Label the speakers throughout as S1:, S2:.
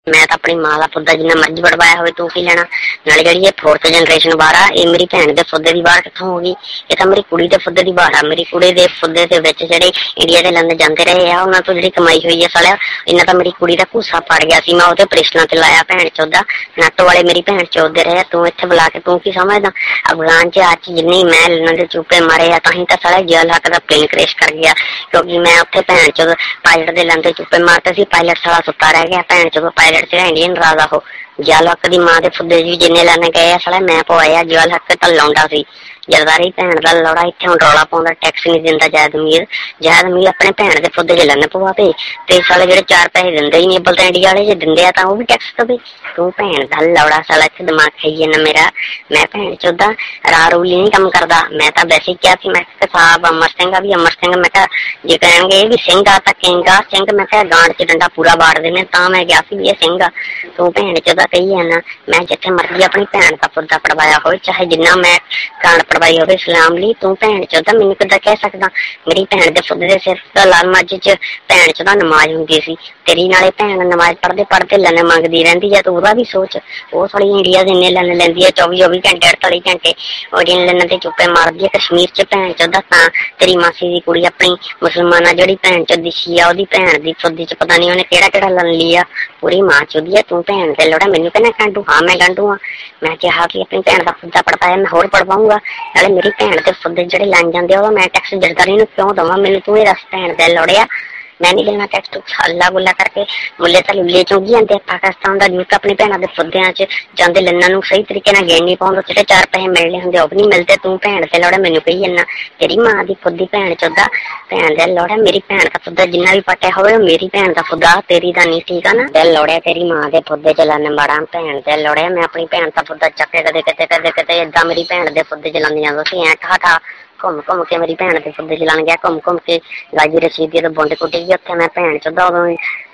S1: मैं तो अपनी मां का फुद्दा जिन्ना मर्जी बढ़वाया हो तू की लेना। नाले जी 4th जनरेशन बाहर आ, ये मेरी भैन के फुद्दे की बाहर कितों होगी? ये तो मेरी कुड़ी के फुद्दे की बाहर आ। मेरी कुड़ी के फुद्दे के विच जेडे इंडिया के लंदन जाते रहे आ, उन्हां तो जी कमाई हुई है सालिया, इन्हें तो मेरी कुड़ी का घूसा पड़ गया सी। मैं उहदे ऑपरेशनां ते लाया भैन चौदा नट वाले मेरी भैन चौदे रहे। तू इत्थे बुला के तू की समझदा? अफगान च अच जिन्नी मैं इन्हां दे चूपे मारे आ, तां ही तां साला जल हक दा प्लेन क्रैश कर गया, क्योंकि मैं उत्थे भैन चौद पायलट दे लंदे चूपे मारते सी। पायलट साला सुत्ता रह गया भैन चौद, पायलट से इंडियन राजा हो। जल हक दी मां दे फुद्दे जी जिन्ने लाने गए साला मैं पवाया। जल हक तां लौंडा सी जरदारी भैन का लौड़ा इत्थे हुण रौला पाउंदा, टैक्स नहीं दिंदा जायद अमीर। जायद अमीर अपने भैन के फुद्दे च लन्ने पवा पे ते साले जेडे 4 पैसे दिंदे ही नहीं अब्बल तां इंडिया वाले जे दिंदे आ तां ओह भी टैक्स दवे। तू भैन दा लौड़ा साला इत्थे दिमाग खाई जाना मेरा। मैं भैन चौदा रारूली नहीं कम करदा। मैं तां वैसे ही क्या सी, मैं साहब अमर सिंह भी अमर सिंह, मैं कहा जे कहणगे भी सिंह आ तां किंग आ सिंह, मैं कहा गांड च डंडा पूरा वाड़ देने तां मैं गया सी भी ये सिंह आ। तू भैन चौदा कही जाना मैं जिथे मर्जी अपनी भैन का फुद्दा पड़वाया हो, चाहे जिन्ना मैं गांड पड़वाई हो इस्लाम ली। तू भैन चौदा मैनू किद्दां कह सकदा? मेरी भैन दे फुद्दे दे सिर ते लाल मस्जिद च भैन चौदा नमाज हुंदी सी। तेरी नाले भैन नमाज पढ़दे पढ़दे लन्ने मंगदी रहिंदी है, तू ओहदा भी सोच। ओह थोड़ी इंडिया दे इन्ने लन्ने लैंदी है 24 घंटे 48 घंटे, ओह जिन लन्ने ते चुप्पे मारदी है कश्मीर च भैन चौदा। तां तेरी मासी दी कुड़ी अपनी मुसलमाना जेहड़ी भैन चौदी शिया ओहदी भैन दी फुद्दी च पता नहीं उहने केड़ा केड़ा लन लिया, पूरी मां चौदी है। तू भैन ते लोड़ा मैनू कहना गांडू? हाँ मैं गांडू हाँ। मैं कहा कि अपनी भैन का फुद्दा पड़वाया मैं होर पड़वाऊंगा, नाले मेरी भैन के फुद्दे जेडे लन जांदे ओह मैं टैक्स जरदारी नूं क्यों दवां? मैनू तू ही दस भैन दे लोड़िया, मैं नहीं देना टैक्स। तू हल्ला गुल्ला करके मुल्ले तो लुल्ले चुंगी जाते। पाकिस्तान का यूथ अपनी भैनों के फुद्दियां च जांदे लन्ना नूं सही तरीके नाल गेड़ नहीं पाउंदा, जेडे 4 पैसे मिलने होंदे ओह भी नहीं मिलते। तू भैन ते लोड़ा मैनू कही जाना तेरी मां दी फुद्दी भैन चौदा। भैन दे लोड़ा मेरी भैन का फुद्दा जिन्ना भी पट्टिया होवे मेरी भैन का फुद्दा, तेरी दा नहीं, ठीक है ना? दे लोड़े तेरी मां दे फुद्दे च लन्ने बड़ा भैन दे लोड़े। मैं अपनी भैन का फुद्दा चक्के कदे कदे कदे इदां मेरी भैन दे फुद्दे च लंद जांदा सी, ऐ ठा ठा घूम घूम के मेरी भैन के फुद्दे च लन गया। घूम घूम के गाजी रशीदी तो बुंड कुटी गई उत्थे। मैं भैन चौदा उदों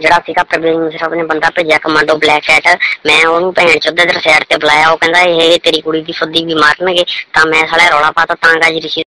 S1: जेड़ा सीगा प्रवीण मुशर्रफ ने बंदा भेजिया कमांडो ब्लैक कैट, मैं ओनू भैन चौदा इधर साइड ते बुलाया। ओह कहंदा ये तेरी कुड़ी दी फुद्दी भी मारनगे, तां मैं साला रौला पाता तां गाजी रशीद